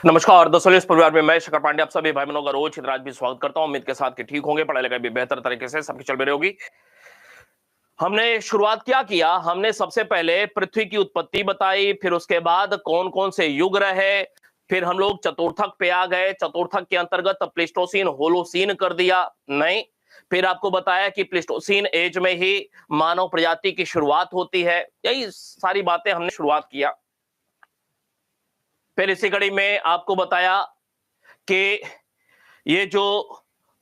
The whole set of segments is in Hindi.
नमस्कार दोस्तों, इस परिवार में मैं शकर पांडे आप सभी भाई बहनों का रोज चित्राज भी स्वागत करता हूं। उम्मीद के साथ कि ठीक होंगे, पढ़ाई लिखाई भी बेहतर तरीके से सबकी चल रही होगी। हमने शुरुआत क्या किया, हमने सबसे पहले पृथ्वी की उत्पत्ति बताई, फिर उसके बाद कौन कौन से युग रहे, फिर हम लोग चतुर्थक पे आ गए। चतुर्थक के अंतर्गत प्लेस्टोसीन होलोसीन कर दिया नहीं, फिर आपको बताया कि प्लेस्टोसीन एज में ही मानव प्रजाति की शुरुआत होती है। यही सारी बातें हमने शुरुआत किया। फिर इसी कड़ी में आपको बताया कि ये जो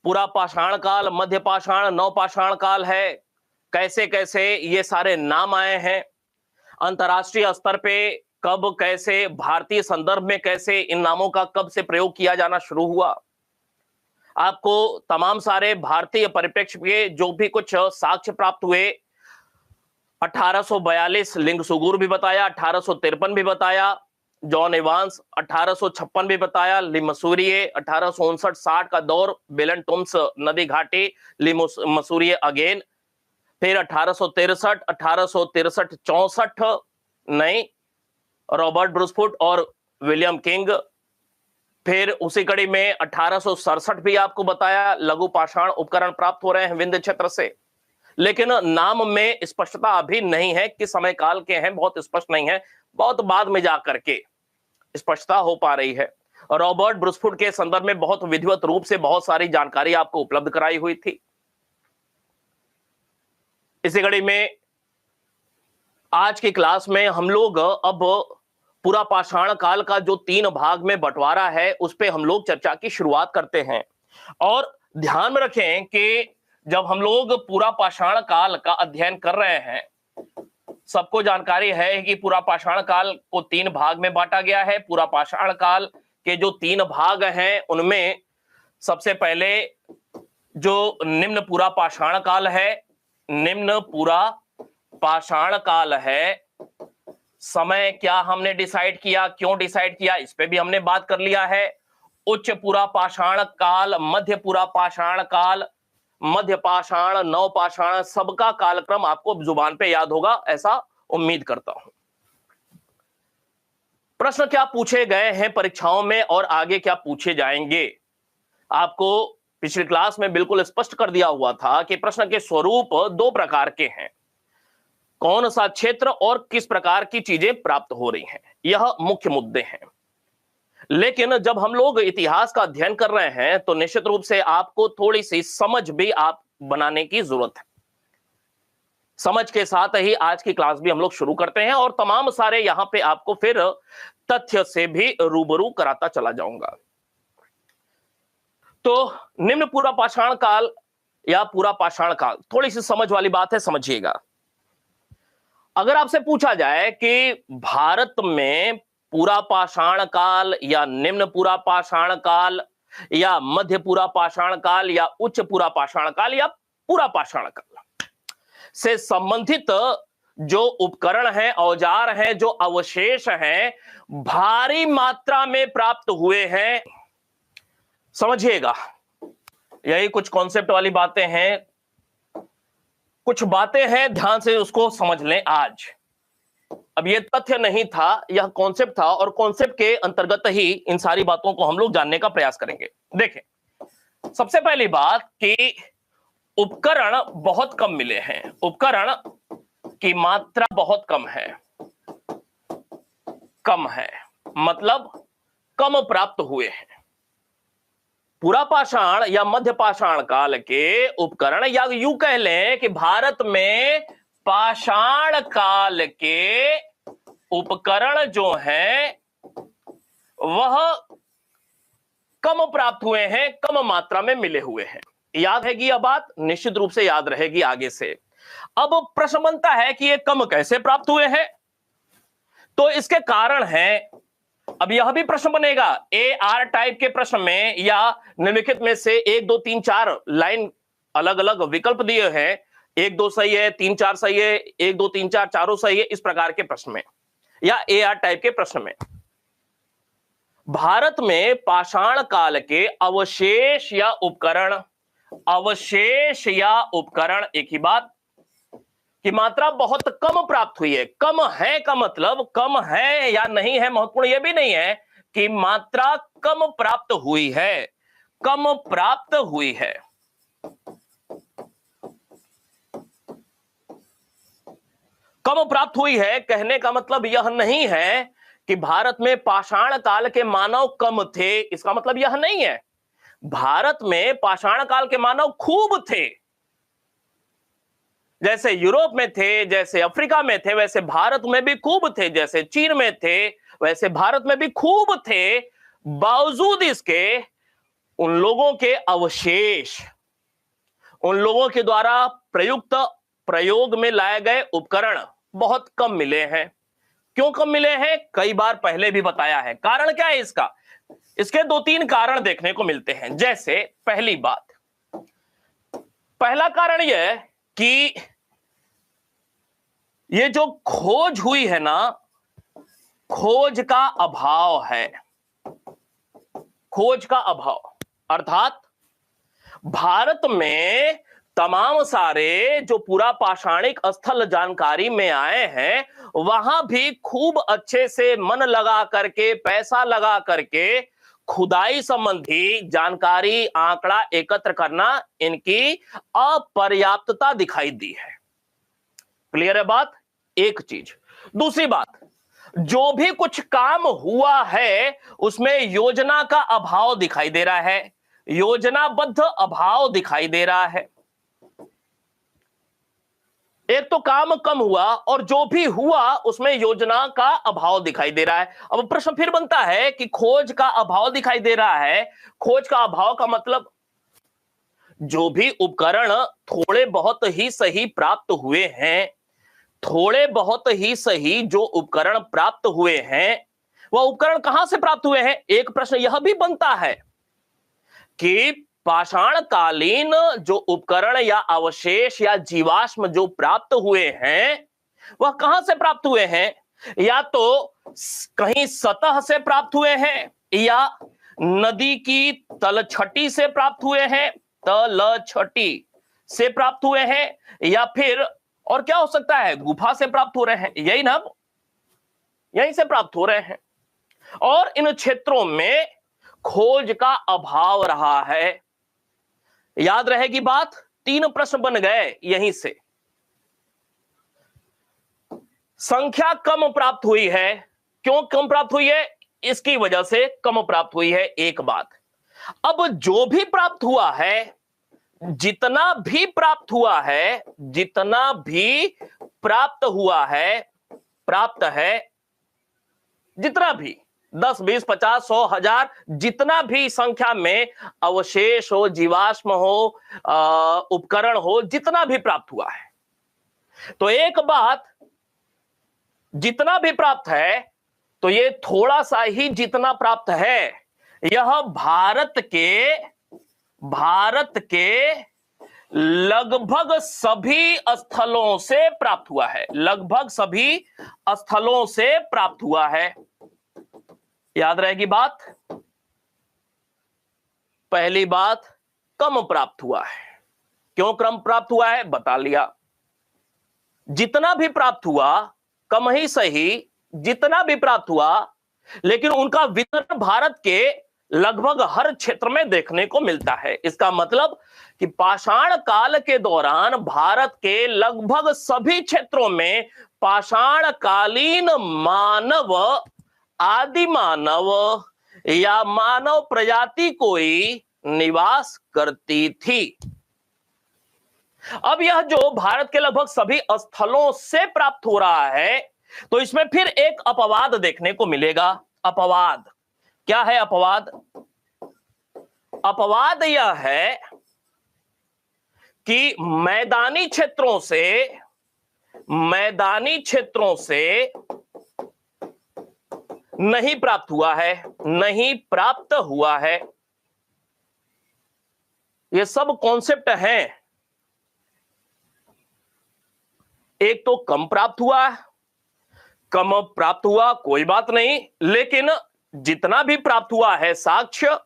पूरा पाषाण काल, मध्य पाषाण, नवपाषाण काल है, कैसे कैसे ये सारे नाम आए हैं, अंतरराष्ट्रीय स्तर पे कब कैसे, भारतीय संदर्भ में कैसे इन नामों का कब से प्रयोग किया जाना शुरू हुआ। आपको तमाम सारे भारतीय परिप्रेक्ष्य के जो भी कुछ साक्ष्य प्राप्त हुए, 1842 लिंग सुगुर भी बताया, 1853 भी बताया, जॉन एवांस 1856 भी बताया, लिमसूरिये 1859-60 का दौर, बेलन टोम्स नदी घाटी, लिमसूरिये अगेन, फिर 1863, 1863, 64 नहीं, रॉबर्ट ब्रूसफुट और विलियम किंग। फिर उसी कड़ी में 1867 भी आपको बताया, लघु पाषाण उपकरण प्राप्त हो रहे हैं विंध्य क्षेत्र से, लेकिन नाम में स्पष्टता अभी नहीं है कि समय काल के हैं, बहुत स्पष्ट नहीं है, बहुत बाद में जाकर के स्पष्टता हो पा रही है। रॉबर्ट ब्रूसफुट के संदर्भ में बहुत विधिवत रूप से बहुत सारी जानकारी आपको उपलब्ध कराई हुई थी। इसी कड़ी में आज की क्लास में हम लोग अब पूरा पाषाण काल का जो 3 भाग में बंटवारा है उस पे हम लोग चर्चा की शुरुआत करते हैं। और ध्यान में रखें कि जब हम लोग पूरा पाषाण काल का अध्ययन कर रहे हैं, सबको जानकारी है कि पूरा पाषाण काल को 3 भाग में बांटा गया है। पूरा पाषाण काल के जो 3 भाग हैं उनमें सबसे पहले जो निम्न पूरा पाषाण काल है, निम्न पूरा पाषाण काल है, समय क्या हमने डिसाइड किया, क्यों डिसाइड किया, इस पे भी हमने बात कर लिया है। उच्च पूरा पाषाण काल, मध्य पूरा पाषाण काल, मध्य पाषाण, नव पाषाण, सबका कालक्रम आपको जुबान पे याद होगा, ऐसा उम्मीद करता हूं। प्रश्न क्या पूछे गए हैं परीक्षाओं में और आगे क्या पूछे जाएंगे, आपको पिछली क्लास में बिल्कुल स्पष्ट कर दिया हुआ था कि प्रश्न के स्वरूप 2 प्रकार के हैं, कौन सा क्षेत्र और किस प्रकार की चीजें प्राप्त हो रही हैं, यह मुख्य मुद्दे हैं। लेकिन जब हम लोग इतिहास का अध्ययन कर रहे हैं तो निश्चित रूप से आपको थोड़ी सी समझ भी आप बनाने की जरूरत है। समझ के साथ ही आज की क्लास भी हम लोग शुरू करते हैं और तमाम सारे यहां पे आपको फिर तथ्य से भी रूबरू कराता चला जाऊंगा। तो निम्न पूरा पाषाण काल या पूरा पाषाण काल, थोड़ी सी समझ वाली बात है, समझिएगा। अगर आपसे पूछा जाए कि भारत में पूरा पाषाण काल या निम्न पूरा पाषाण काल या मध्य पूरा पाषाण काल या उच्च पूरा पाषाण काल या पूरा पाषाण काल से संबंधित जो उपकरण हैं, औजार हैं, जो अवशेष हैं, भारी मात्रा में प्राप्त हुए हैं, समझिएगा। यही कुछ कॉन्सेप्ट वाली बातें हैं, कुछ बातें हैं, ध्यान से उसको समझ लें आज। अब ये तथ्य नहीं था, यह कॉन्सेप्ट था और कॉन्सेप्ट के अंतर्गत ही इन सारी बातों को हम लोग जानने का प्रयास करेंगे। देखें, सबसे पहली बात कि उपकरण बहुत कम मिले हैं, उपकरण की मात्रा बहुत कम है। कम है मतलब कम प्राप्त हुए हैं। पूरा पाषाण या मध्य पाषाण काल के उपकरण, या यूं कह लें कि भारत में पाषाण काल के उपकरण जो हैं वह कम प्राप्त हुए हैं, कम मात्रा में मिले हुए हैं। याद रहेगी यह बात, निश्चित रूप से याद रहेगी आगे से। अब प्रश्न बनता है कि ये कम कैसे प्राप्त हुए हैं, तो इसके कारण हैं। अब यह भी प्रश्न बनेगा, ए आर टाइप के प्रश्न में या निम्नलिखित में से 1 2 3 4 लाइन अलग अलग विकल्प दिए हैं, 1 2 सही है, 3 4 सही है, 1 2 3 4 चारों सही है, इस प्रकार के प्रश्न में या ए आर टाइप के प्रश्न में भारत में पाषाण काल के अवशेष या उपकरण, अवशेष या उपकरण, एक ही बात, की मात्रा बहुत कम प्राप्त हुई है। कम है का मतलब कम है या नहीं है महत्वपूर्ण यह भी नहीं है की मात्रा कम प्राप्त हुई है, कम प्राप्त हुई है। कम प्राप्त हुई है कहने का मतलब यह नहीं है कि भारत में पाषाण काल के मानव कम थे, इसका मतलब यह नहीं है। भारत में पाषाण काल के मानव खूब थे। जैसे यूरोप में थे, जैसे अफ्रीका में थे, वैसे भारत में भी खूब थे। जैसे चीन में थे, वैसे भारत में भी खूब थे। बावजूद इसके उन लोगों के अवशेष, उन लोगों के द्वारा प्रयुक्त प्रयोग में लाए गए उपकरण बहुत कम मिले हैं। क्यों कम मिले हैं? कई बार पहले भी बताया है। कारण क्या है इसका? इसके दो तीन कारण देखने को मिलते हैं। जैसे पहली बात, पहला कारण यह कि ये जो खोज हुई है ना, खोज का अभाव है। खोज का अभाव अर्थात भारत में तमाम सारे जो पूरा पाषाणिक स्थल जानकारी में आए हैं, वहां भी खूब अच्छे से मन लगा करके, पैसा लगा करके खुदाई संबंधी जानकारी, आंकड़ा एकत्र करना इनकी अपर्याप्तता दिखाई दी है। क्लियर है बात? एक चीज। दूसरी बात, जो भी कुछ काम हुआ है उसमें योजना का अभाव दिखाई दे रहा है, योजनाबद्ध अभाव दिखाई दे रहा है। एक तो काम कम हुआ और जो भी हुआ उसमें योजना का अभाव दिखाई दे रहा है। अब प्रश्न फिर बनता है कि खोज का अभाव दिखाई दे रहा है। खोज का अभाव का मतलब जो भी उपकरण थोड़े बहुत ही सही प्राप्त हुए हैं, थोड़े बहुत ही सही जो उपकरण प्राप्त हुए हैं, वह उपकरण कहां से प्राप्त हुए हैं? एक प्रश्न यह भी बनता है कि पाषाणकालीन जो उपकरण या अवशेष या जीवाश्म जो प्राप्त हुए हैं, वह कहां से प्राप्त हुए हैं? या तो कहीं सतह से प्राप्त हुए हैं, या नदी की तलछटी से प्राप्त हुए हैं, तलछटी से प्राप्त हुए हैं, या फिर और क्या हो सकता है, गुफा से प्राप्त हो रहे हैं। यही ना, यहीं से प्राप्त हो रहे हैं। और इन क्षेत्रों में खोज का अभाव रहा है। याद रहेगी बात? तीन प्रश्न बन गए यहीं से। संख्या कम प्राप्त हुई है। क्यों कम प्राप्त हुई है? इसकी वजह से कम प्राप्त हुई है, एक बात। अब जो भी प्राप्त हुआ है, जितना भी प्राप्त हुआ है, जितना भी प्राप्त हुआ है, प्राप्त है, जितना भी 10, 20, 50, 100, 1000, जितना भी संख्या में अवशेष हो, जीवाश्म हो, उपकरण हो, जितना भी प्राप्त हुआ है, तो एक बात, जितना भी प्राप्त है, तो ये थोड़ा सा ही जितना प्राप्त है, यह भारत के लगभग सभी स्थलों से प्राप्त हुआ है। लगभग सभी स्थलों से प्राप्त हुआ है। याद रहेगी बात? पहली बात, कम प्राप्त हुआ है। क्यों कम प्राप्त हुआ है? बता लिया। जितना भी प्राप्त हुआ, कम ही सही, जितना भी प्राप्त हुआ, लेकिन उनका वितरण भारत के लगभग हर क्षेत्र में देखने को मिलता है। इसका मतलब कि पाषाण काल के दौरान भारत के लगभग सभी क्षेत्रों में पाषाणकालीन मानव, आदि मानव या मानव प्रजाति कोई निवास करती थी। अब यह जो भारत के लगभग सभी स्थलों से प्राप्त हो रहा है, तो इसमें फिर एक अपवाद देखने को मिलेगा। अपवाद क्या है? अपवाद, अपवाद यह है कि मैदानी क्षेत्रों से नहीं प्राप्त हुआ है, नहीं प्राप्त हुआ है। ये सब कॉन्सेप्ट हैं। एक तो कम प्राप्त हुआ, कम प्राप्त हुआ कोई बात नहीं, लेकिन जितना भी प्राप्त हुआ है साक्ष्य,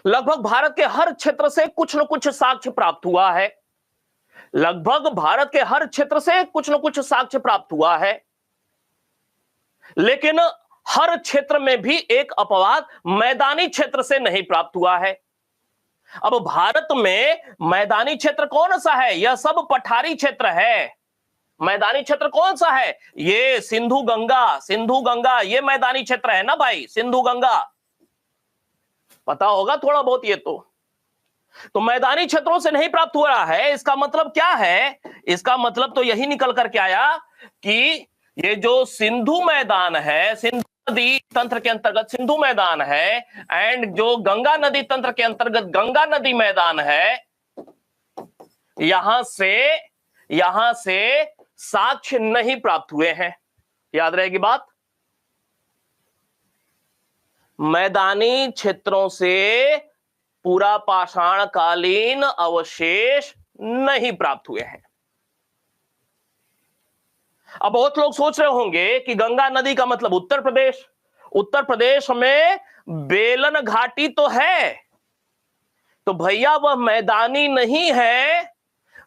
लगभग भारत के हर क्षेत्र से कुछ न कुछ साक्ष्य प्राप्त हुआ है। लगभग भारत के हर क्षेत्र से कुछ न कुछ साक्ष्य प्राप्त हुआ है। लेकिन हर क्षेत्र में भी एक अपवाद मैदानी क्षेत्र से नहीं प्राप्त हुआ है। अब भारत में मैदानी क्षेत्र कौन सा है? यह सब पठारी क्षेत्र है। मैदानी क्षेत्र कौन सा है? ये सिंधु गंगा ये मैदानी क्षेत्र है ना भाई, सिंधु गंगा, पता होगा थोड़ा बहुत ये तो मैदानी क्षेत्रों से नहीं प्राप्त हो रहा है। इसका मतलब क्या है? इसका मतलब तो यही निकल करके आया कि ये जो सिंधु मैदान है, सिंधु नदी तंत्र के अंतर्गत सिंधु मैदान है, एंड जो गंगा नदी तंत्र के अंतर्गत गंगा नदी मैदान है, यहां से साक्ष्य नहीं प्राप्त हुए हैं। याद रहेगी बात, मैदानी क्षेत्रों से पूरा पाषाण कालीन अवशेष नहीं प्राप्त हुए हैं। अब बहुत लोग सोच रहे होंगे कि गंगा नदी का मतलब उत्तर प्रदेश में बेलन घाटी तो है, तो भैया वह मैदानी नहीं है,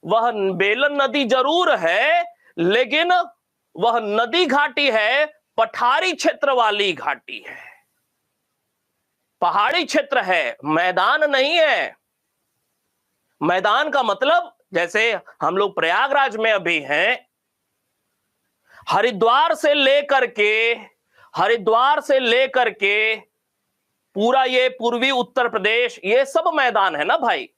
वह बेलन नदी जरूर है, लेकिन वह नदी घाटी है, पठारी क्षेत्र वाली घाटी है, पहाड़ी क्षेत्र है, मैदान नहीं है। मैदान का मतलब जैसे हम लोग प्रयागराज में अभी हैं, हरिद्वार से लेकर के पूरा ये पूर्वी उत्तर प्रदेश, ये सब मैदान है ना भाई।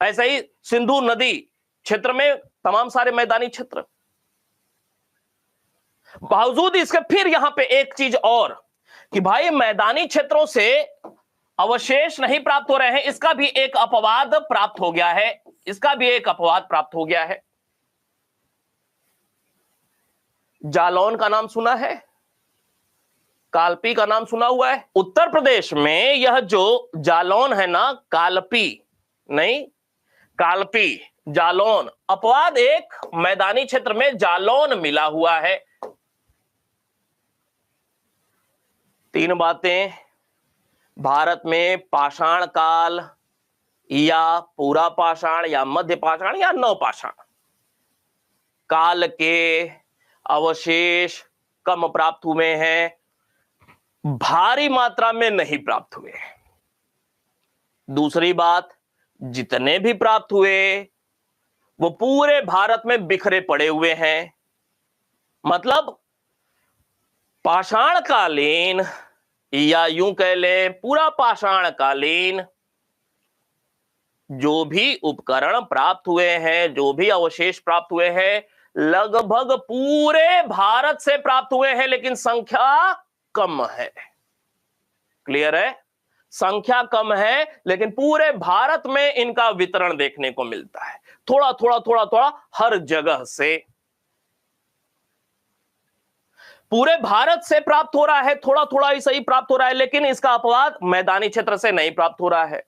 ऐसे ही सिंधु नदी क्षेत्र में तमाम सारे मैदानी क्षेत्र। बावजूद इसके फिर यहां पे एक चीज और कि भाई मैदानी क्षेत्रों से अवशेष नहीं प्राप्त हो रहे हैं, इसका भी एक अपवाद प्राप्त हो गया है। जालौन का नाम सुना है? कालपी का नाम सुना हुआ है? उत्तर प्रदेश में यह जो जालौन है ना, कालपी जालौन, अपवाद एक मैदानी क्षेत्र में जालौन मिला हुआ है। तीन बातें, भारत में पाषाण काल या पूरा पाषाण या मध्य पाषाण या नवपाषाण काल के अवशेष कम प्राप्त हुए हैं, भारी मात्रा में नहीं प्राप्त हुए। दूसरी बात, जितने भी प्राप्त हुए वो पूरे भारत में बिखरे पड़े हुए हैं। मतलब पाषाणकालीन या यूं कह ले पूरा पाषाणकालीन जो भी उपकरण प्राप्त हुए हैं, जो भी अवशेष प्राप्त हुए हैं, लगभग पूरे भारत से प्राप्त हुए हैं, लेकिन संख्या कम है। क्लियर है? संख्या कम है, लेकिन पूरे भारत में इनका वितरण देखने को मिलता है, थोड़ा थोड़ा हर जगह से। पूरे भारत से प्राप्त हो रहा है, थोड़ा थोड़ा ही सही प्राप्त हो रहा है, लेकिन इसका अपवाद मैदानी क्षेत्र से नहीं प्राप्त हो रहा है।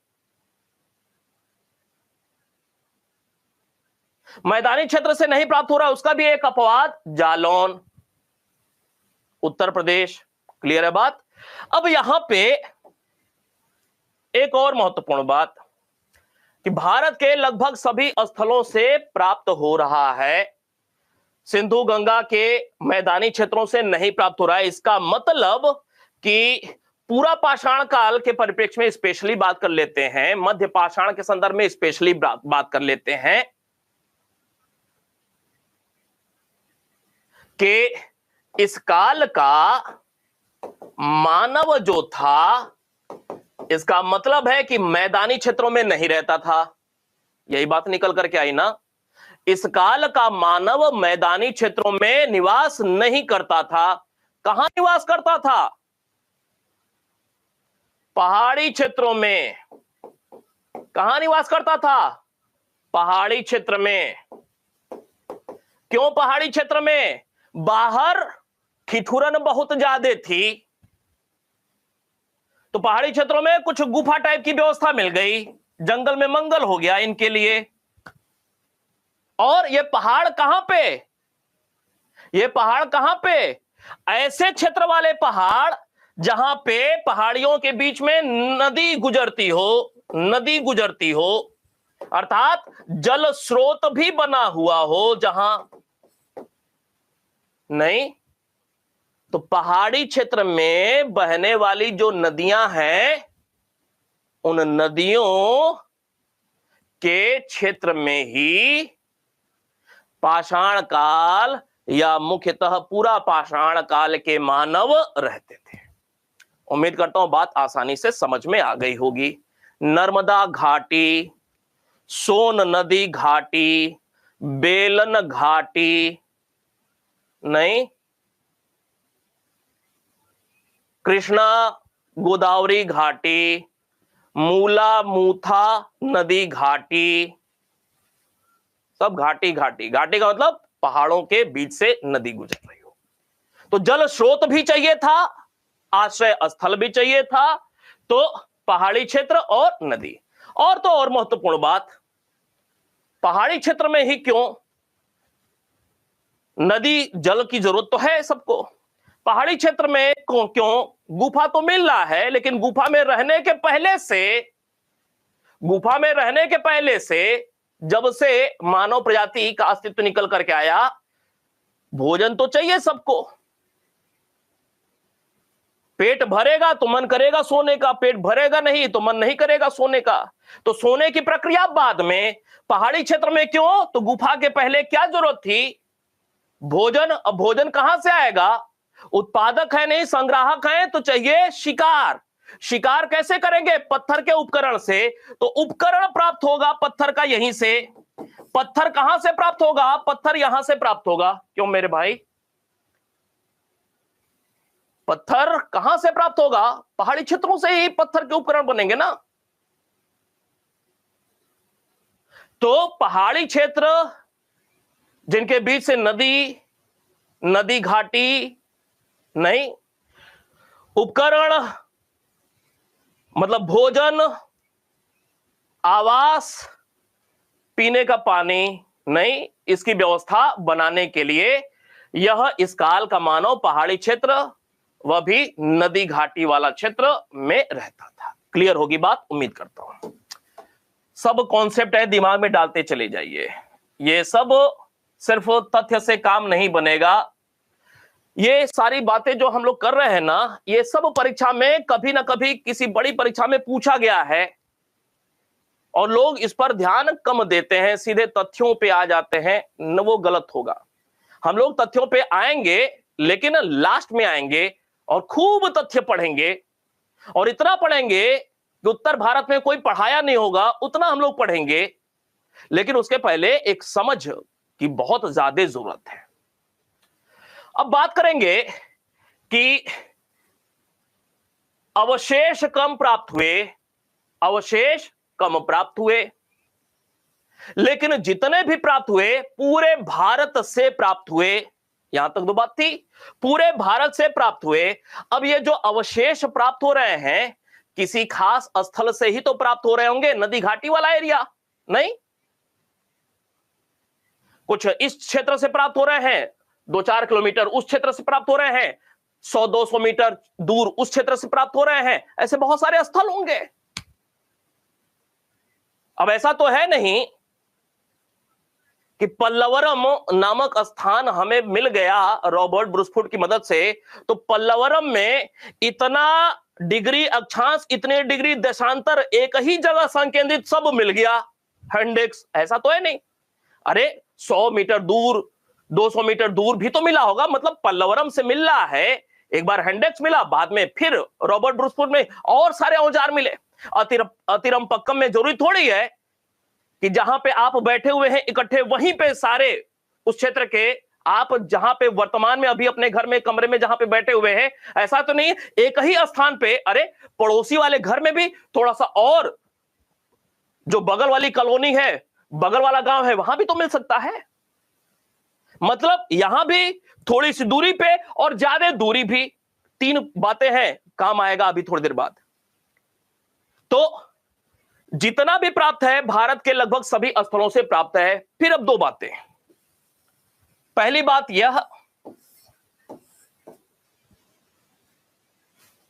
मैदानी क्षेत्र से नहीं प्राप्त हो रहा है, उसका भी एक अपवाद जालौन, उत्तर प्रदेश। क्लियर है बात? अब यहां पे एक और महत्वपूर्ण बात कि भारत के लगभग सभी स्थलों से प्राप्त हो रहा है, सिंधु गंगा के मैदानी क्षेत्रों से नहीं प्राप्त हो रहा है। इसका मतलब कि पूरा पाषाण काल के परिप्रेक्ष्य में स्पेशली बात कर लेते हैं, मध्य पाषाण के संदर्भ में स्पेशली बात कर लेते हैं कि इस काल का मानव जो था, इसका मतलब है कि मैदानी क्षेत्रों में नहीं रहता था। यही बात निकल करके आई ना। इस काल का मानव मैदानी क्षेत्रों में निवास नहीं करता था। कहां निवास करता था? पहाड़ी क्षेत्रों में। कहां निवास करता था? पहाड़ी क्षेत्र में। क्यों पहाड़ी क्षेत्र में? बाहर ठिठुरन बहुत ज्यादा थी, तो पहाड़ी क्षेत्रों में कुछ गुफा टाइप की व्यवस्था मिल गई, जंगल में मंगल हो गया इनके लिए। और ये पहाड़ कहां पे? ये पहाड़ कहां पे? ऐसे क्षेत्र वाले पहाड़ जहां पे पहाड़ियों के बीच में नदी गुजरती हो, अर्थात जल स्रोत भी बना हुआ हो, जहां नहीं तो पहाड़ी क्षेत्र में बहने वाली जो नदियां हैं, उन नदियों के क्षेत्र में ही पाषाण काल या मुख्यतः पूरा पाषाण काल के मानव रहते थे। उम्मीद करता हूं बात आसानी से समझ में आ गई होगी। नर्मदा घाटी, सोन नदी घाटी, बेलन घाटी, नहीं, कृष्णा गोदावरी घाटी, मूला मूथा नदी घाटी, सब घाटी घाटी। घाटी का मतलब पहाड़ों के बीच से नदी गुजर रही हो। तो जल स्रोत भी चाहिए था, आश्रय स्थल भी चाहिए था, तो पहाड़ी क्षेत्र और नदी। और तो और महत्वपूर्ण बात, पहाड़ी क्षेत्र में ही क्यों? नदी जल की जरूरत तो है सबको। पहाड़ी क्षेत्र में क्यों? गुफा तो मिल रहा है, लेकिन गुफा में रहने के पहले से जब से मानव प्रजाति का अस्तित्व निकल करके आया, भोजन तो चाहिए सबको। पेट भरेगा तो मन करेगा सोने का, पेट भरेगा नहीं तो मन नहीं करेगा सोने का। तो सोने की प्रक्रिया बाद में। पहाड़ी क्षेत्र में क्यों? तो गुफा के पहले क्या जरूरत थी? भोजन। अब भोजन कहां से आएगा? उत्पादक है नहीं, संग्राहक है, तो चाहिए शिकार। शिकार कैसे करेंगे? पत्थर के उपकरण से। तो उपकरण प्राप्त होगा पत्थर का यहीं से। पत्थर कहां से प्राप्त होगा? पत्थर यहां से प्राप्त होगा। क्यों मेरे भाई? पत्थर कहां से प्राप्त होगा? पहाड़ी क्षेत्रों से ही पत्थर के उपकरण बनेंगे ना। तो पहाड़ी क्षेत्र जिनके बीच से नदी घाटी, नहीं, उपकरण मतलब भोजन, आवास, पीने का पानी, नहीं, इसकी व्यवस्था बनाने के लिए यह इस काल का मानव पहाड़ी क्षेत्र, वह भी नदी घाटी वाला क्षेत्र में रहता था। क्लियर होगी बात? उम्मीद करता हूं। सब कॉन्सेप्ट है, दिमाग में डालते चले जाइए। ये सब सिर्फ तथ्य से काम नहीं बनेगा। ये सारी बातें जो हम लोग कर रहे हैं ना, ये सब परीक्षा में कभी ना कभी किसी बड़ी परीक्षा में पूछा गया है, और लोग इस पर ध्यान कम देते हैं, सीधे तथ्यों पे आ जाते हैं। न, वो गलत होगा। हम लोग तथ्यों पे आएंगे, लेकिन लास्ट में आएंगे और खूब तथ्य पढ़ेंगे, और इतना पढ़ेंगे कि उत्तर भारत में कोई पढ़ाया नहीं होगा उतना हम लोग पढ़ेंगे। लेकिन उसके पहले एक समझ की बहुत ज्यादा जरूरत है। अब बात करेंगे कि अवशेष कम प्राप्त हुए, लेकिन जितने भी प्राप्त हुए पूरे भारत से प्राप्त हुए। यहां तक तो बात थी, पूरे भारत से प्राप्त हुए। अब ये जो अवशेष प्राप्त हो रहे हैं, किसी खास स्थल से ही तो प्राप्त हो रहे होंगे। नदी घाटी वाला एरिया नहीं, कुछ इस क्षेत्र से प्राप्त हो रहे हैं, 2-4 किलोमीटर उस क्षेत्र से प्राप्त हो रहे हैं, 100-200 मीटर दूर उस क्षेत्र से प्राप्त हो रहे हैं। ऐसे बहुत सारे स्थल होंगे। अब ऐसा तो है नहीं कि पल्लवरम नामक स्थान हमें मिल गया रॉबर्ट ब्रूसफुट की मदद से, तो पल्लवरम में इतना डिग्री अक्षांश, इतने डिग्री देशांतर एक ही जगह संकेंद्रित सब मिल गया हैंडेक्स। ऐसा तो है नहीं। अरे 100 मीटर दूर, 200 मीटर दूर भी तो मिला होगा। मतलब पल्लवरम से मिल रहा है, एक बार हैंडेक्स मिला, बाद में फिर रॉबर्ट ब्रूसफुट में और सारे औजार मिले। अतिरम पक्कम में जरूरी थोड़ी है कि जहां पे आप बैठे हुए हैं इकट्ठे, वहीं पे सारे उस क्षेत्र के आप जहां पे वर्तमान में अभी अपने घर में कमरे में जहां पे बैठे हुए हैं, ऐसा तो नहीं एक ही स्थान पे। अरे पड़ोसी वाले घर में भी थोड़ा सा, और जो बगल वाली कॉलोनी है, बगल वाला गांव है, वहां भी तो मिल सकता है। मतलब यहां भी थोड़ी सी दूरी पे और ज्यादा दूरी भी, तीन बातें हैं, काम आएगा अभी थोड़ी देर बाद। तो जितना भी प्राप्त है भारत के लगभग सभी स्थलों से प्राप्त है। फिर अब दो बातें। पहली बात यह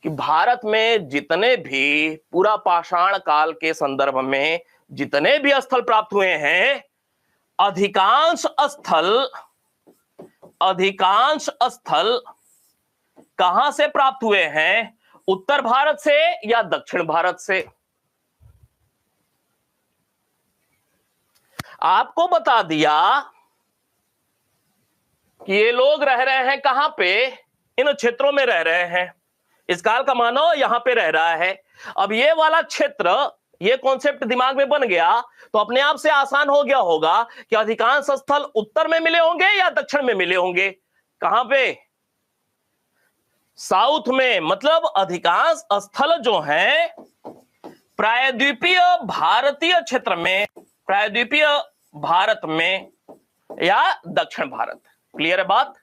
कि भारत में जितने भी पूरा पाषाण काल के संदर्भ में जितने भी स्थल प्राप्त हुए हैं, अधिकांश स्थल कहां से प्राप्त हुए हैं, उत्तर भारत से या दक्षिण भारत से? आपको बता दिया कि ये लोग रह रहे हैं कहां पे, इन क्षेत्रों में रह रहे हैं, इस काल का मानव यहां पे रह रहा है। अब ये वाला क्षेत्र, ये कॉन्सेप्ट दिमाग में बन गया तो अपने आप से आसान हो गया होगा कि अधिकांश स्थल उत्तर में मिले होंगे या दक्षिण में मिले होंगे। कहां पे? साउथ में। मतलब अधिकांश स्थल जो हैं प्रायद्वीपीय भारतीय क्षेत्र में, प्रायद्वीपीय भारत में या दक्षिण भारत। क्लियर है बात?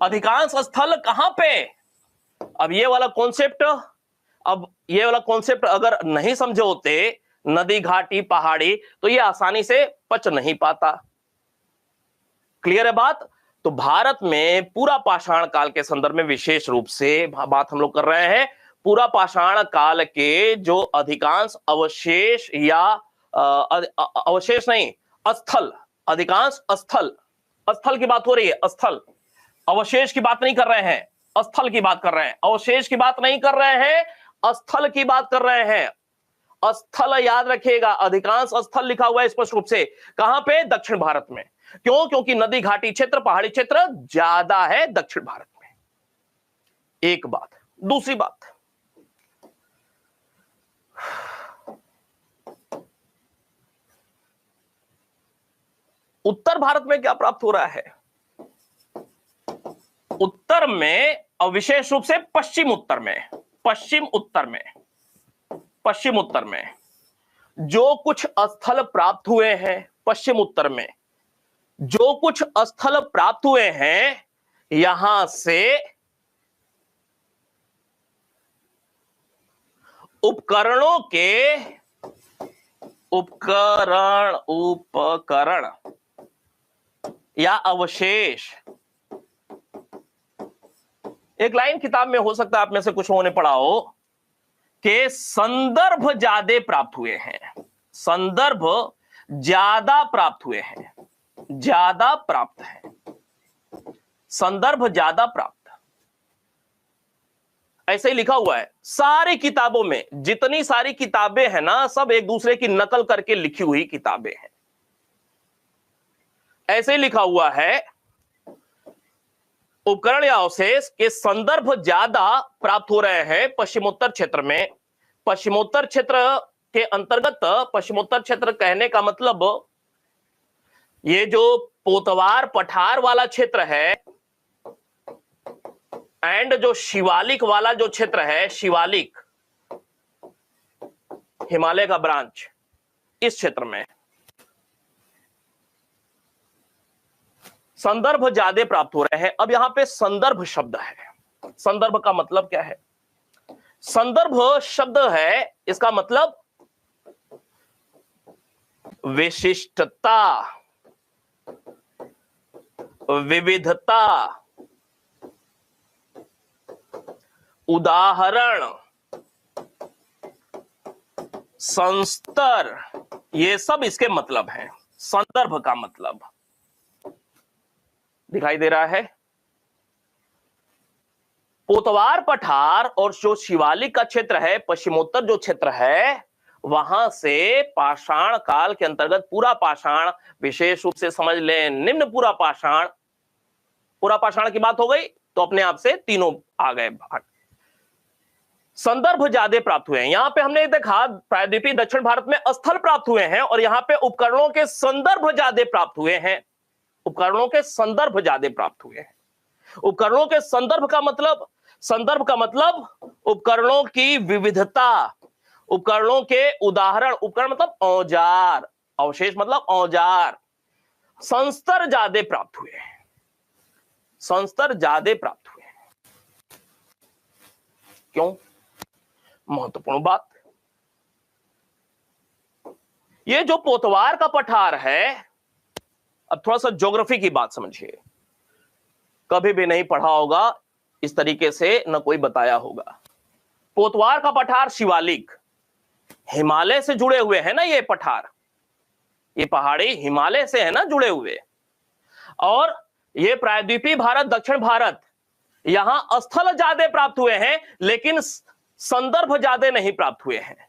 अधिकांश स्थल कहां पे? अब ये वाला कॉन्सेप्ट, अब ये वाला कॉन्सेप्ट अगर नहीं समझे होते, नदी, घाटी, पहाड़ी, तो ये आसानी से पच नहीं पाता। क्लियर है बात? तो भारत में पूरा पाषाण काल के संदर्भ में विशेष रूप से बात हम लोग कर रहे हैं। पूरा पाषाण काल के जो अधिकांश अवशेष या अवशेष नहीं, स्थल, अधिकांश स्थल, स्थल की बात हो रही है, स्थल, अवशेष की बात नहीं कर रहे हैं, स्थल की बात कर रहे हैं, अवशेष की बात नहीं कर रहे हैं, स्थल की बात कर रहे हैं। स्थल याद रखिएगा, अधिकांश स्थल लिखा हुआ है स्पष्ट रूप से। कहां पे? दक्षिण भारत में। क्यों? क्योंकि नदी, घाटी क्षेत्र, पहाड़ी क्षेत्र ज्यादा है दक्षिण भारत में। एक बात। दूसरी बात, उत्तर भारत में क्या प्राप्त हो रहा है? उत्तर में, और विशेष रूप से पश्चिम उत्तर में, पश्चिम उत्तर में, पश्चिम उत्तर में जो कुछ स्थल प्राप्त हुए हैं, पश्चिम उत्तर में जो कुछ स्थल प्राप्त हुए हैं, यहां से उपकरणों के, उपकरण या अवशेष, एक लाइन किताब में हो सकता है आप में से कुछ लोगों ने पढ़ा हो कि संदर्भ ज्यादा प्राप्त हुए हैं, संदर्भ ज्यादा प्राप्त हुए हैं, ज्यादा प्राप्त है, संदर्भ ज्यादा प्राप्त, ऐसे ही लिखा हुआ है सारी किताबों में। जितनी सारी किताबें हैं ना, सब एक दूसरे की नकल करके लिखी हुई किताबें हैं। ऐसे ही लिखा हुआ है उपकरण या अवशेष के संदर्भ ज्यादा प्राप्त हो रहे हैं पश्चिमोत्तर क्षेत्र में। पश्चिमोत्तर क्षेत्र के अंतर्गत, पश्चिमोत्तर क्षेत्र कहने का मतलब ये जो पोतवार पठार वाला क्षेत्र है एंड जो शिवालिक वाला जो क्षेत्र है, शिवालिक, हिमालय का ब्रांच, इस क्षेत्र में संदर्भ ज्यादा प्राप्त हो रहे हैं। अब यहां पे संदर्भ शब्द है, संदर्भ का मतलब क्या है? संदर्भ शब्द है, इसका मतलब विशिष्टता, विविधता, उदाहरण, संस्तर, ये सब इसके मतलब हैं। संदर्भ का मतलब दिखाई दे रहा है। पोतवार पठार और जो शिवालिक का क्षेत्र है, पश्चिमोत्तर जो क्षेत्र है, वहां से पाषाण काल के अंतर्गत पूरा पाषाण, विशेष रूप से समझ लें निम्न पूरा पाषाण, पूरा पाषाण की बात हो गई तो अपने आप से तीनों आ गए भाग। संदर्भ ज्यादा प्राप्त हुए हैं। यहां पे हमने देखा प्रायद्वीपीय दक्षिण भारत में स्थल प्राप्त हुए हैं और यहां पे उपकरणों के संदर्भ ज्यादा प्राप्त हुए हैं। उपकरणों के संदर्भ ज्यादा प्राप्त हुए हैं। उपकरणों के संदर्भ का मतलब, संदर्भ का मतलब उपकरणों की विविधता, उपकरणों के उदाहरण, उपकरण मतलब औजार, अवशेष मतलब औजार, संस्तर ज्यादा प्राप्त हुए हैं, संस्तर ज्यादा प्राप्त हुए हैं। क्यों? महत्वपूर्ण बात, ये जो पोतवार का पठार है, अब थोड़ा सा ज्योग्राफी की बात समझिए, कभी भी नहीं पढ़ा होगा इस तरीके से, न कोई बताया होगा। पोतवार का पठार शिवालिक, हिमालय से जुड़े हुए हैं ना ये पठार, ये पहाड़ी हिमालय से है ना जुड़े हुए, और ये प्रायद्वीपीय भारत, दक्षिण भारत, यहां स्थल ज्यादा प्राप्त हुए हैं लेकिन संदर्भ ज्यादा नहीं प्राप्त हुए हैं।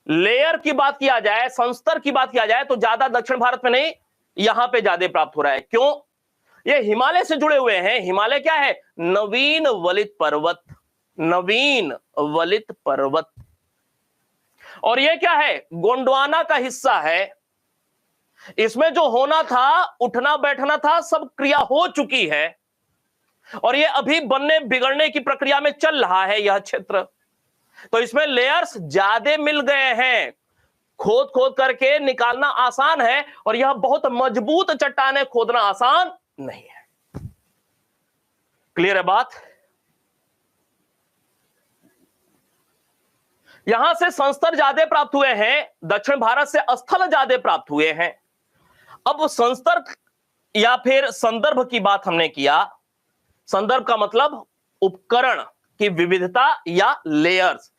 लेयर की बात किया जाए, संस्तर की बात किया जाए तो ज्यादा दक्षिण भारत में नहीं, यहां पे ज्यादा प्राप्त हो रहा है। क्यों? ये हिमालय से जुड़े हुए हैं। हिमालय क्या है? नवीन वलित पर्वत, नवीन वलित पर्वत। और ये क्या है? गोंडवाना का हिस्सा है। इसमें जो होना था, उठना बैठना था, सब क्रिया हो चुकी है और ये अभी बनने बिगड़ने की प्रक्रिया में चल रहा है यह क्षेत्र। तो इसमें लेयर्स ज्यादा मिल गए हैं, खोद खोद करके निकालना आसान है और यह बहुत मजबूत चट्टानें खोदना आसान नहीं है। क्लियर है बात? यहां से संस्तर ज्यादा प्राप्त हुए हैं, दक्षिण भारत से स्थल ज्यादा प्राप्त हुए हैं। अब संस्तर या फिर संदर्भ की बात हमने किया। संदर्भ का मतलब उपकरण की विविधता या लेयर्स।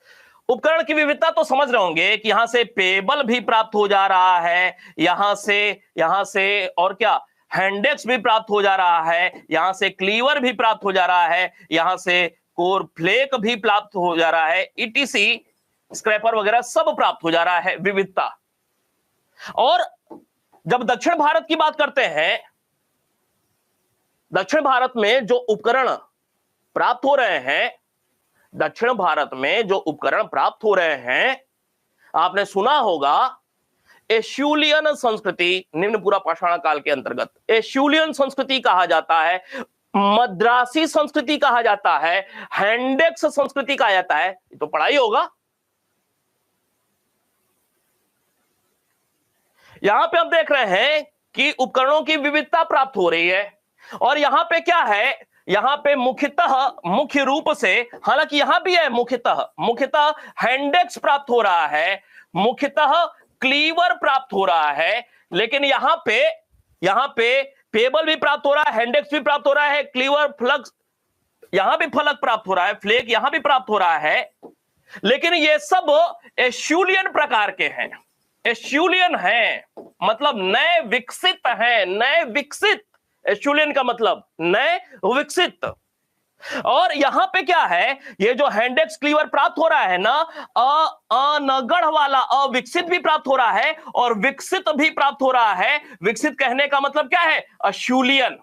उपकरण की विविधता तो समझ रहे होंगे कि यहां से पेबल भी प्राप्त हो जा रहा है, यहां से और क्या, हैंडेक्स भी प्राप्त हो जा रहा है, यहां से क्लीवर भी प्राप्त हो जा रहा है, यहां से कोर फ्लेक भी प्राप्त हो जा रहा है, ईटीसी स्क्रैपर वगैरह सब प्राप्त हो जा रहा है, विविधता। और जब दक्षिण भारत की बात करते हैं, दक्षिण भारत में जो उपकरण प्राप्त हो रहे हैं, दक्षिण भारत में जो उपकरण प्राप्त हो रहे हैं, आपने सुना होगा एशुलियन संस्कृति, निम्न पूरा पाषाण काल के अंतर्गत एशुलियन संस्कृति कहा जाता है, मद्रासी संस्कृति कहा जाता है, हैंडेक्स संस्कृति कहा जाता है। ये तो पढ़ाई होगा। यहां पे हम देख रहे हैं कि उपकरणों की विविधता प्राप्त हो रही है और यहां पे क्या है, यहां पे मुख्य रूप से, हालांकि यहां भी है मुख्यतः हैंडेक्स प्राप्त हो रहा है, मुख्यतः क्लीवर प्राप्त हो रहा है, लेकिन यहां पे पेबल भी प्राप्त हो रहा है, हैंडेक्स भी प्राप्त हो रहा है, क्लीवर फलक, यहां भी फलक प्राप्त हो रहा है, फ्लेक यहां भी प्राप्त हो रहा है, लेकिन ये सब एशुलियन प्रकार के हैं। एशुलियन है मतलब नए विकसित है, नए विकसित, एशुलियन का मतलब नए विकसित। और यहां पे क्या है, ये जो हैंडेक्स क्लीवर प्राप्त हो रहा है ना, अनगढ़ वाला अविकसित भी प्राप्त हो रहा है और विकसित भी प्राप्त हो रहा है। विकसित कहने का मतलब क्या है? अशुलियन,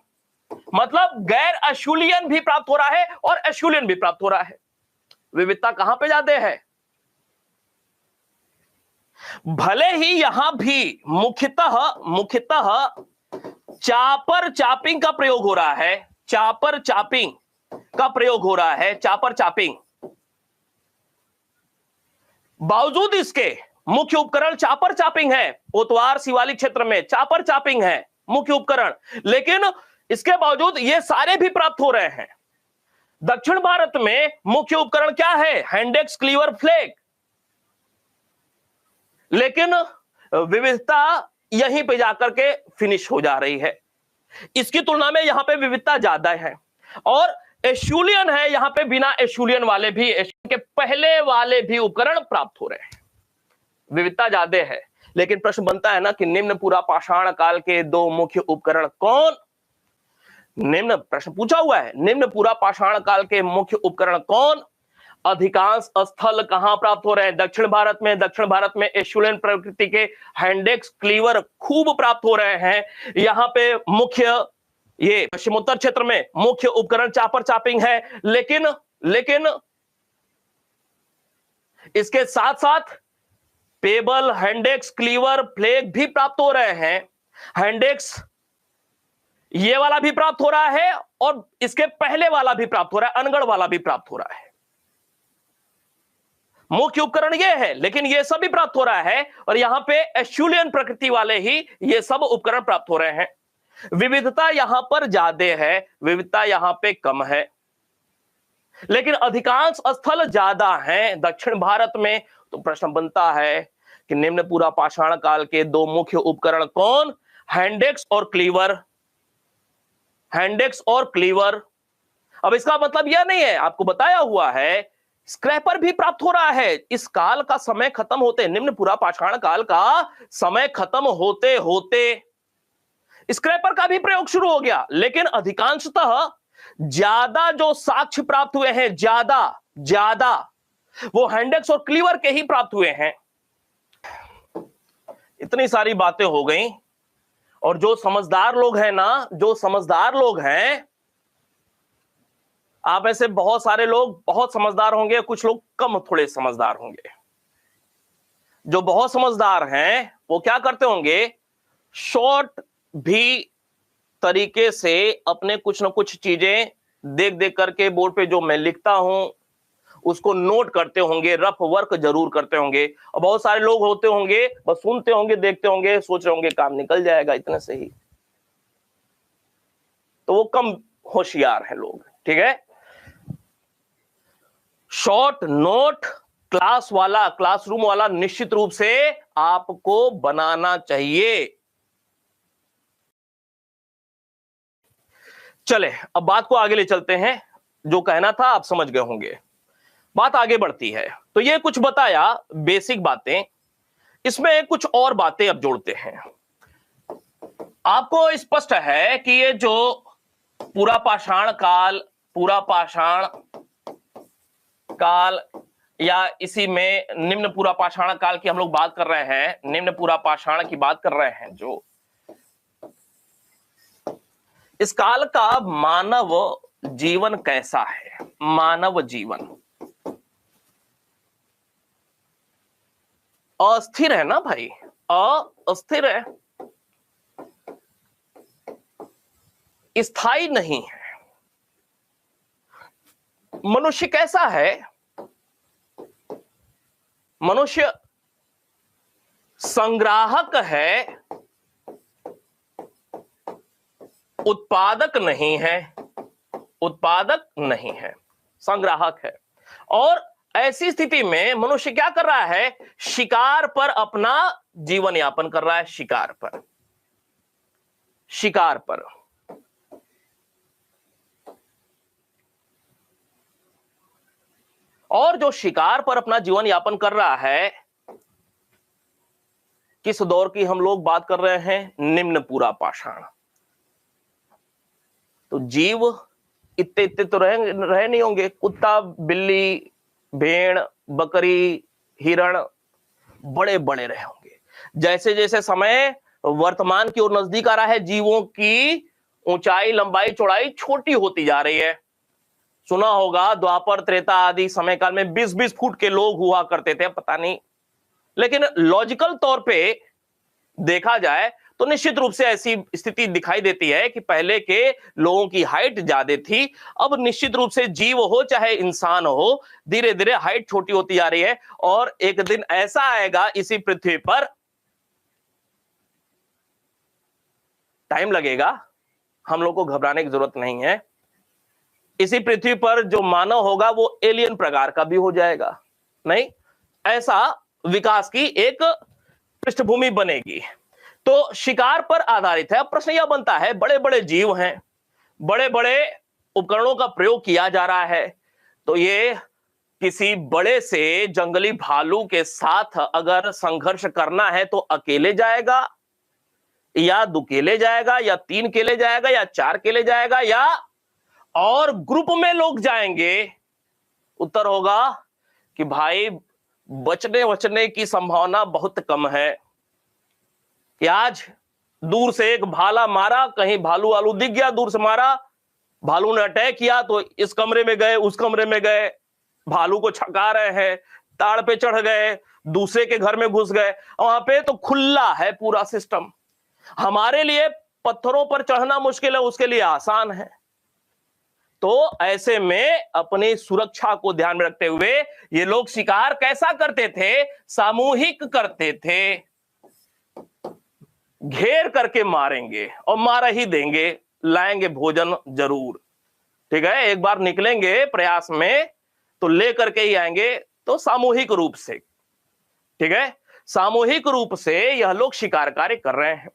मतलब गैर अशुलियन भी प्राप्त हो रहा है और अशुलियन भी प्राप्त हो रहा है। विविधता कहां पे ज्यादा है? भले ही यहां भी मुख्यतः चापर चापिंग का प्रयोग हो रहा है, चापर चापिंग का प्रयोग हो रहा है, चापर चापिंग। बावजूद इसके मुख्य उपकरण चापर चापिंग है, पोतवार शिवालिक क्षेत्र में चापर चापिंग है मुख्य उपकरण, लेकिन इसके बावजूद ये सारे भी प्राप्त हो रहे हैं। दक्षिण भारत में मुख्य उपकरण क्या है? हैंडेक्स, क्लीवर, फ्लेक, लेकिन विविधता यहीं पे जाकर के फिनिश हो जा रही है। इसकी तुलना में यहां पे विविधता ज्यादा है और एशुलियन है, यहां पे बिना एशुलियन वाले भी, एशुलियन के पहले वाले भी उपकरण प्राप्त हो रहे हैं। विविधता ज्यादा है, लेकिन प्रश्न बनता है ना कि निम्न पूरा पाषाण काल के दो मुख्य उपकरण कौन? निम्न प्रश्न पूछा हुआ है, निम्न पूरा पाषाण काल के मुख्य उपकरण कौन? अधिकांश स्थल कहां प्राप्त हो रहे हैं? दक्षिण भारत में। दक्षिण भारत में एशुलियन प्रकृति के हैंडेक्स, क्लीवर खूब प्राप्त हो रहे हैं। यहां पे मुख्य, ये पश्चिमोत्तर क्षेत्र में मुख्य उपकरण चापर चापिंग है, लेकिन इसके साथ साथ पेबल, हैंडेक्स, क्लीवर, फ्लेक भी प्राप्त हो रहे हैं। हैंडेक्स ये वाला भी प्राप्त हो रहा है और इसके पहले वाला भी प्राप्त हो रहा है, अनगढ़ वाला भी प्राप्त हो रहा है। मुख्य उपकरण ये है, लेकिन ये सब भी प्राप्त हो रहा है और यहां पे एशुलियन प्रकृति वाले ही ये सब उपकरण प्राप्त हो रहे हैं। विविधता यहां पर ज्यादा है, विविधता यहां पे कम है, लेकिन अधिकांश स्थल ज्यादा हैं दक्षिण भारत में। तो प्रश्न बनता है कि निम्न पूरा पाषाण काल के दो मुख्य उपकरण कौन? हैंडेक्स और क्लीवर, हैंडेक्स और क्लीवर। अब इसका मतलब यह नहीं है, आपको बताया हुआ है स्क्रैपर भी प्राप्त हो रहा है। इस काल का समय खत्म होते, निम्न पूरा पाषाण काल का समय खत्म होते होते स्क्रैपर का भी प्रयोग शुरू हो गया, लेकिन अधिकांशतः ज्यादा जो साक्ष्य प्राप्त हुए हैं, ज्यादा ज्यादा वो हैंडेक्स और क्लीवर के ही प्राप्त हुए हैं। इतनी सारी बातें हो गई, और जो समझदार लोग हैं ना, जो समझदार लोग हैं, आप ऐसे बहुत सारे लोग बहुत समझदार होंगे, कुछ लोग कम थोड़े समझदार होंगे। जो बहुत समझदार हैं वो क्या करते होंगे, शॉर्ट भी तरीके से अपने कुछ ना कुछ चीजें देख देख करके बोर्ड पे जो मैं लिखता हूं उसको नोट करते होंगे, रफ वर्क जरूर करते होंगे। और बहुत सारे लोग होते होंगे बस सुनते होंगे, देखते होंगे, सोच रहे होंगे काम निकल जाएगा इतने से ही। तो वो कम होशियार हैं लोग, ठीक है। शॉर्ट नोट क्लासरूम वाला निश्चित रूप से आपको बनाना चाहिए। चले अब बात को आगे ले चलते हैं। जो कहना था आप समझ गए होंगे, बात आगे बढ़ती है। तो ये कुछ बताया बेसिक बातें, इसमें कुछ और बातें अब जोड़ते हैं। आपको स्पष्ट है कि ये जो पूरा पाषाण काल या इसी में निम्न पूरा पाषाण काल की हम लोग बात कर रहे हैं, निम्न पूरा पाषाण की बात कर रहे हैं, जो इस काल का मानव जीवन कैसा है। मानव जीवन अस्थिर है ना भाई, अस्थिर है, स्थायी नहीं है। मनुष्य कैसा है, मनुष्य संग्राहक है, उत्पादक नहीं है, उत्पादक नहीं है, संग्राहक है। और ऐसी स्थिति में मनुष्य क्या कर रहा है, शिकार पर अपना जीवन यापन कर रहा है, शिकार पर। और जो शिकार पर अपना जीवन यापन कर रहा है, किस दौर की हम लोग बात कर रहे हैं, निम्न पूरा पाषाण। तो जीव इतने तो रहे नहीं होंगे, कुत्ता, बिल्ली, भेड़, बकरी, हिरण बड़े बड़े रहे होंगे। जैसे जैसे समय वर्तमान की ओर नजदीक आ रहा है, जीवों की ऊंचाई, लंबाई, चौड़ाई छोटी होती जा रही है। सुना होगा द्वापर, त्रेता आदि समय काल में 20-20 फुट के लोग हुआ करते थे, पता नहीं, लेकिन लॉजिकल तौर पे देखा जाए तो निश्चित रूप से ऐसी स्थिति दिखाई देती है कि पहले के लोगों की हाइट ज्यादा थी। अब निश्चित रूप से जीव हो चाहे इंसान हो, धीरे धीरे हाइट छोटी होती जा रही है। और एक दिन ऐसा आएगा इसी पृथ्वी पर, टाइम लगेगा, हम लोग को घबराने की जरूरत नहीं है। इसी पृथ्वी पर जो मानव होगा वो एलियन प्रकार का भी हो जाएगा, नहीं, ऐसा विकास की एक पृष्ठभूमि बनेगी। तो शिकार पर आधारित है। अब प्रश्न यह बनता है, बड़े बड़े जीव हैं, बड़े बड़े उपकरणों का प्रयोग किया जा रहा है, तो ये किसी बड़े से जंगली भालू के साथ अगर संघर्ष करना है तो अकेले जाएगा या दुकेले जाएगा या 3 केले जाएगा या 4 केले जाएगा या और ग्रुप में लोग जाएंगे? उत्तर होगा कि भाई बचने की संभावना बहुत कम है। कि आज दूर से एक भाला मारा, कहीं भालू वालू दिख गया, दूर से मारा, भालू ने अटैक किया तो इस कमरे में गए, उस कमरे में गए, भालू को छका रहे हैं, ताड़ पे चढ़ गए, दूसरे के घर में घुस गए, वहां पे तो खुला है पूरा सिस्टम। हमारे लिए पत्थरों पर चढ़ना मुश्किल है, उसके लिए आसान है। तो ऐसे में अपनी सुरक्षा को ध्यान में रखते हुए ये लोग शिकार कैसा करते थे, सामूहिक करते थे। घेर करके मारेंगे और मार ही देंगे, लाएंगे भोजन जरूर, ठीक है। एक बार निकलेंगे प्रयास में तो ले करके ही आएंगे। तो सामूहिक रूप से, ठीक है, सामूहिक रूप से यह लोग शिकार कार्य कर रहे हैं।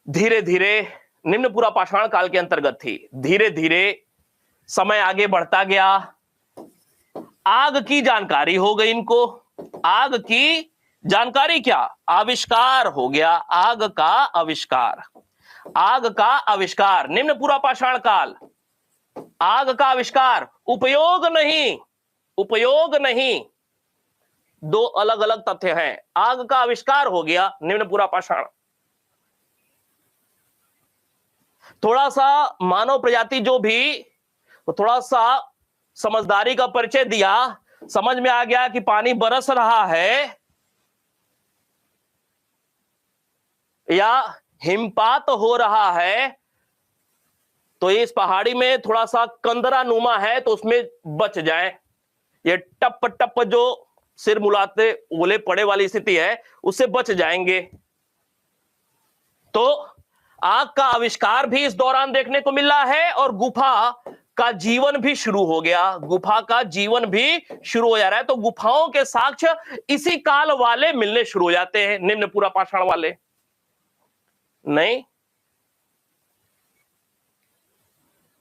धीरे धीरे निम्न पूरा पाषाण काल के अंतर्गत थी। धीरे धीरे समय आगे बढ़ता गया, आग की जानकारी हो गई इनको, आग की जानकारी क्या? आविष्कार हो गया, आग का आविष्कार। आग का आविष्कार, निम्न पूरा पाषाण काल, आग का आविष्कार, उपयोग नहीं, उपयोग नहीं, दो अलग अलग तथ्य हैं। आग का आविष्कार हो गया निम्न पूरा पाषाण। थोड़ा सा मानव प्रजाति जो भी थोड़ा सा समझदारी का परिचय दिया, समझ में आ गया कि पानी बरस रहा है या हिमपात हो रहा है, तो इस पहाड़ी में थोड़ा सा कंदरा नुमा है तो उसमें बच जाए। ये टप टप जो सिर मुलाते ओले पड़े वाली स्थिति है उससे बच जाएंगे। तो आग का आविष्कार भी इस दौरान देखने को मिल रहा है और गुफा का जीवन भी शुरू हो गया, गुफा का जीवन भी शुरू हो जा रहा है। तो गुफाओं के साक्ष्य इसी काल वाले मिलने शुरू हो जाते हैं, निम्न पूरा पाषाण वाले नहीं।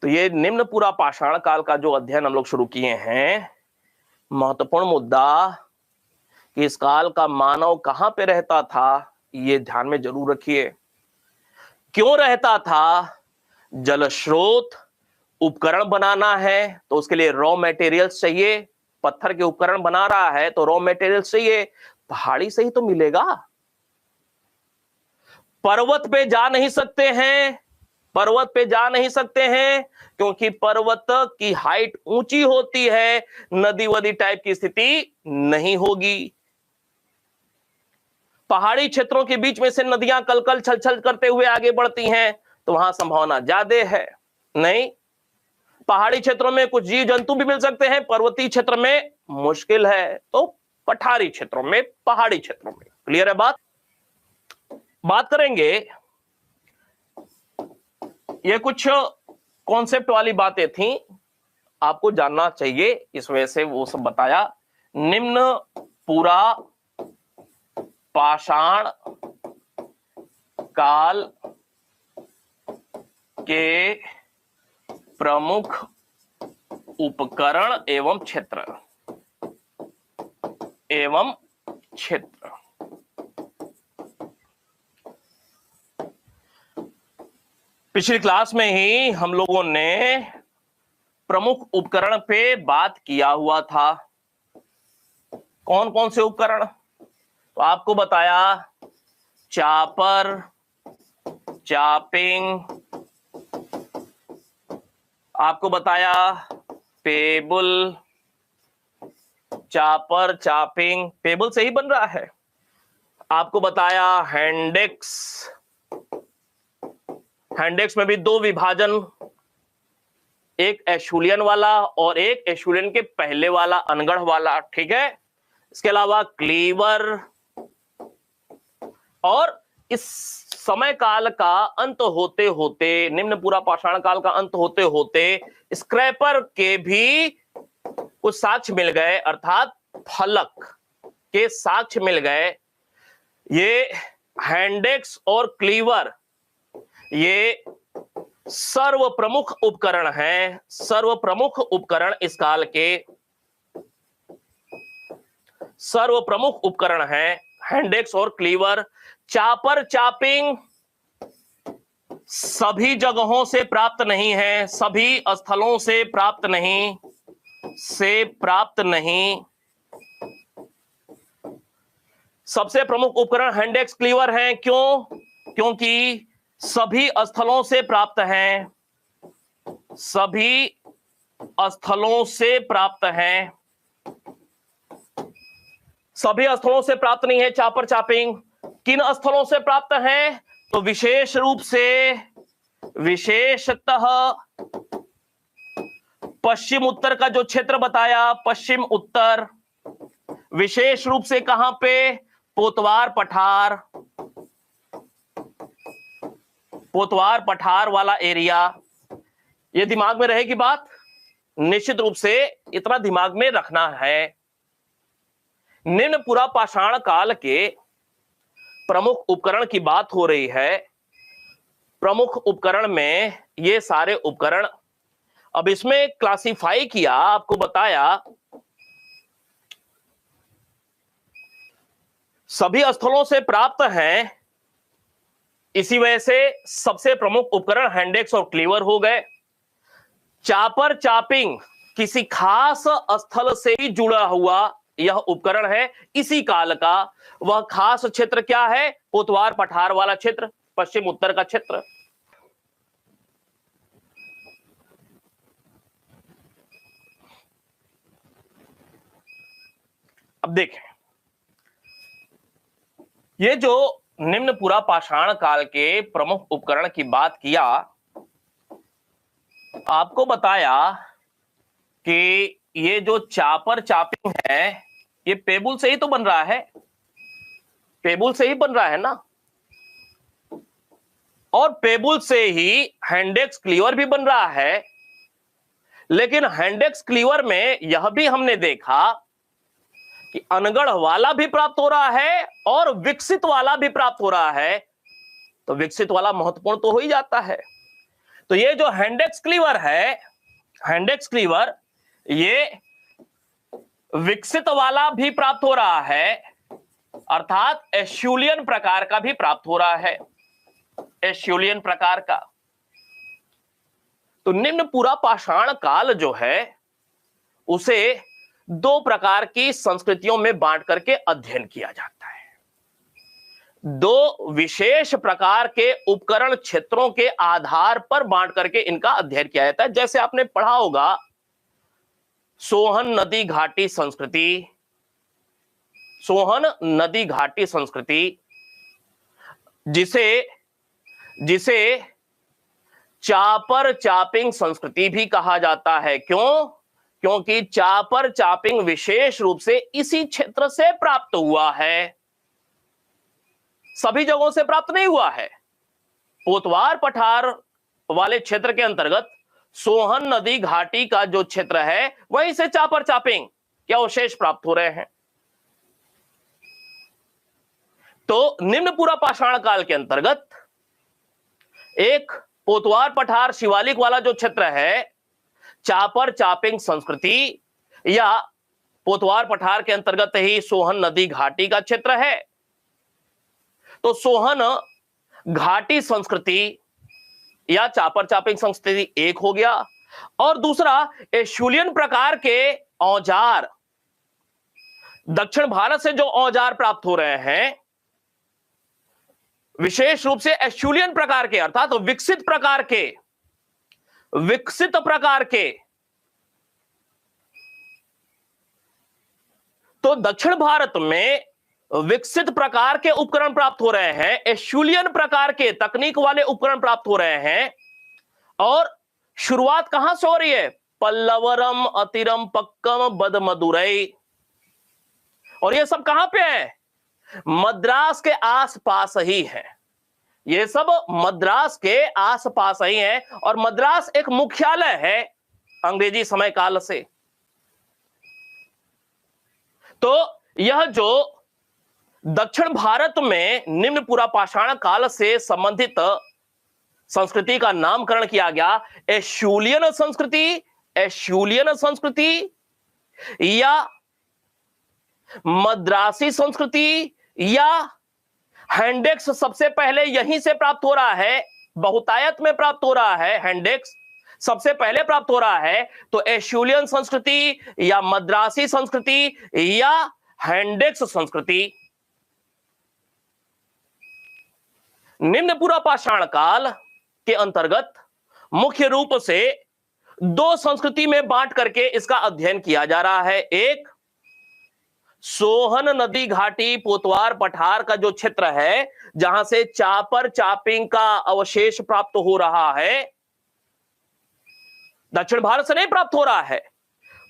तो ये निम्न पूरा पाषाण काल का जो अध्ययन हम लोग शुरू किए हैं, महत्वपूर्ण मुद्दा कि इस काल का मानव कहां पे रहता था, ये ध्यान में जरूर रखिए। क्यों रहता था? जल स्रोत, उपकरण बनाना है तो उसके लिए रॉ मटेरियल्स चाहिए। पत्थर के उपकरण बना रहा है तो रॉ मटेरियल्स चाहिए, पहाड़ी से ही तो मिलेगा। पर्वत पे जा नहीं सकते हैं, पर्वत पे जा नहीं सकते हैं क्योंकि पर्वत की हाइट ऊंची होती है, नदी वदी टाइप की स्थिति नहीं होगी। पहाड़ी क्षेत्रों के बीच में से नदियां कलकल छल छल करते हुए आगे बढ़ती हैं तो वहां संभावना ज्यादा है। नहीं, पहाड़ी क्षेत्रों में कुछ जीव जंतु भी मिल सकते हैं, पर्वतीय क्षेत्र में मुश्किल है। तो पठारी क्षेत्रों में, पहाड़ी क्षेत्रों में। क्लियर है बात करेंगे। ये कुछ कॉन्सेप्ट वाली बातें थी, आपको जानना चाहिए, इस वजह से वो सब बताया। निम्न पूरा पाषाण काल के प्रमुख उपकरण एवं क्षेत्र पिछली क्लास में ही हम लोगों ने प्रमुख उपकरण पे बात किया हुआ था। कौन कौन से उपकरण? तो आपको बताया चापर, चापिंग, आपको बताया पेबल, चापर चापिंग पेबल से ही बन रहा है। आपको बताया हैंडेक्स, हैंडेक्स में भी दो विभाजन, एक एशुलियन वाला और एक एशुलियन के पहले वाला, अनगढ़ वाला, ठीक है। इसके अलावा क्लीवर, और इस समय काल का अंत होते होते, निम्न पूरा पाषाण काल का अंत होते होते स्क्रैपर के भी कुछ साक्ष्य मिल गए, अर्थात फलक के साक्ष्य मिल गए। ये हैंडेक्स और क्लीवर ये सर्व प्रमुख उपकरण हैं, सर्व प्रमुख उपकरण इस काल के सर्व प्रमुख उपकरण हैं, हैंडेक्स और क्लीवर। चापर चापिंग सभी जगहों से प्राप्त नहीं है, सभी स्थलों से प्राप्त नहीं, सबसे प्रमुख उपकरण हैंडेक्स क्लीवर हैं। क्यों? क्योंकि सभी स्थलों से प्राप्त हैं, सभी स्थलों से प्राप्त हैं, सभी स्थलों से प्राप्त नहीं है चापर चापिंग। किन स्थलों से प्राप्त हैं? तो विशेष रूप से, विशेषतः पश्चिम उत्तर का जो क्षेत्र बताया, पश्चिम उत्तर, विशेष रूप से कहां पे? पोतवार पठार, पोतवार पठार वाला एरिया। ये दिमाग में रहेगी बात, निश्चित रूप से इतना दिमाग में रखना है। निम्न पूरा पाषाण काल के प्रमुख उपकरण की बात हो रही है। प्रमुख उपकरण में ये सारे उपकरण, अब इसमें क्लासिफाई किया, आपको बताया सभी स्थलों से प्राप्त हैं, इसी वजह से सबसे प्रमुख उपकरण हैंडेक्स और क्लीवर हो गए। चापर चापिंग किसी खास स्थल से ही जुड़ा हुआ यह उपकरण है इसी काल का। वह खास क्षेत्र क्या है? पोतवार पठार वाला क्षेत्र, पश्चिम उत्तर का क्षेत्र। अब देखें, ये जो निम्न पुरा पाषाण काल के प्रमुख उपकरण की बात किया, आपको बताया कि ये जो चापर चापिंग है ये पेबुल से ही तो बन रहा है, पेबुल से ही बन रहा है ना, और पेबुल से ही हैंडेक्स क्लीवर भी बन रहा है। लेकिन हैंडेक्स क्लीवर में यह भी हमने देखा कि अनगढ़ वाला भी प्राप्त हो रहा है और विकसित वाला भी प्राप्त हो रहा है, तो विकसित वाला महत्वपूर्ण तो हो ही जाता है। तो ये जो हैंडेक्स क्लीवर है, हैंडेक्स क्लीवर, ये विकसित वाला भी प्राप्त हो रहा है, अर्थात एस्यूलियन प्रकार का भी प्राप्त हो रहा है, एस्यूलियन प्रकार का। तो निम्न पुरा पाषाण काल जो है उसे दो प्रकार की संस्कृतियों में बांट करके अध्ययन किया जाता है। दो विशेष प्रकार के उपकरण क्षेत्रों के आधार पर बांट करके इनका अध्ययन किया जाता है। जैसे आपने पढ़ा होगा सोहन नदी घाटी संस्कृति, सोहन नदी घाटी संस्कृति, जिसे चापर चापिंग संस्कृति भी कहा जाता है। क्यों? क्योंकि चापर चापिंग विशेष रूप से इसी क्षेत्र से प्राप्त हुआ है, सभी जगहों से प्राप्त नहीं हुआ है। पोतवार पठार वाले क्षेत्र के अंतर्गत सोहन नदी घाटी का जो क्षेत्र है वहीं से चापर चापिंग के अवशेष प्राप्त हो रहे हैं। तो निम्न पुरा पाषाण काल के अंतर्गत एक पोतवार पठार शिवालिक वाला जो क्षेत्र है, चापर चापिंग संस्कृति, या पोतवार पठार के अंतर्गत ही सोहन नदी घाटी का क्षेत्र है। तो सोहन घाटी संस्कृति या चापर चापिंग संस्कृति एक हो गया, और दूसरा एस्यूलियन प्रकार के औजार, दक्षिण भारत से जो औजार प्राप्त हो रहे हैं विशेष रूप से एस्यूलियन प्रकार के, अर्थात तो विकसित प्रकार के, तो दक्षिण भारत में विकसित प्रकार के उपकरण प्राप्त हो रहे हैं, एस्यूलियन प्रकार के तकनीक वाले उपकरण प्राप्त हो रहे हैं। और शुरुआत कहां से हो रही है? पल्लवरम, अतिरम, पक्कम, बदमदुरई, और ये सब कहां पे है? मद्रास के आसपास ही है। ये सब मद्रास के आसपास ही है, और मद्रास एक मुख्यालय है अंग्रेजी समय काल से। तो यह जो दक्षिण भारत में निम्न पुरा पाषाण काल से संबंधित संस्कृति का नामकरण किया गया एस्यूलियन संस्कृति, एस्यूलियन संस्कृति या मद्रासी संस्कृति या हैंडेक्स, सबसे पहले यहीं से प्राप्त हो रहा है, बहुतायत में प्राप्त हो रहा है, हैंडेक्स सबसे पहले प्राप्त हो रहा है। तो एस्यूलियन संस्कृति या मद्रासी संस्कृति या हैंडेक्स संस्कृति। निम्न पुरा पाषाण काल के अंतर्गत मुख्य रूप से दो संस्कृति में बांट करके इसका अध्ययन किया जा रहा है। एक सोहन नदी घाटी पोतवार पठार का जो क्षेत्र है जहां से चापर चापिंग का अवशेष प्राप्त हो रहा है, दक्षिण भारत से नहीं प्राप्त हो रहा है,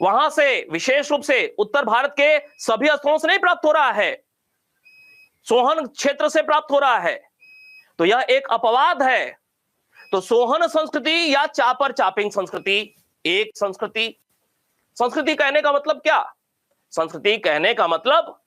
वहां से विशेष रूप से उत्तर भारत के सभी स्थलों से नहीं प्राप्त हो रहा है, सोहन क्षेत्र से प्राप्त हो रहा है। तो यह एक अपवाद है। तो सोहन संस्कृति या चापर चापिंग संस्कृति एक संस्कृति। संस्कृति कहने का मतलब क्या? संस्कृति कहने का मतलब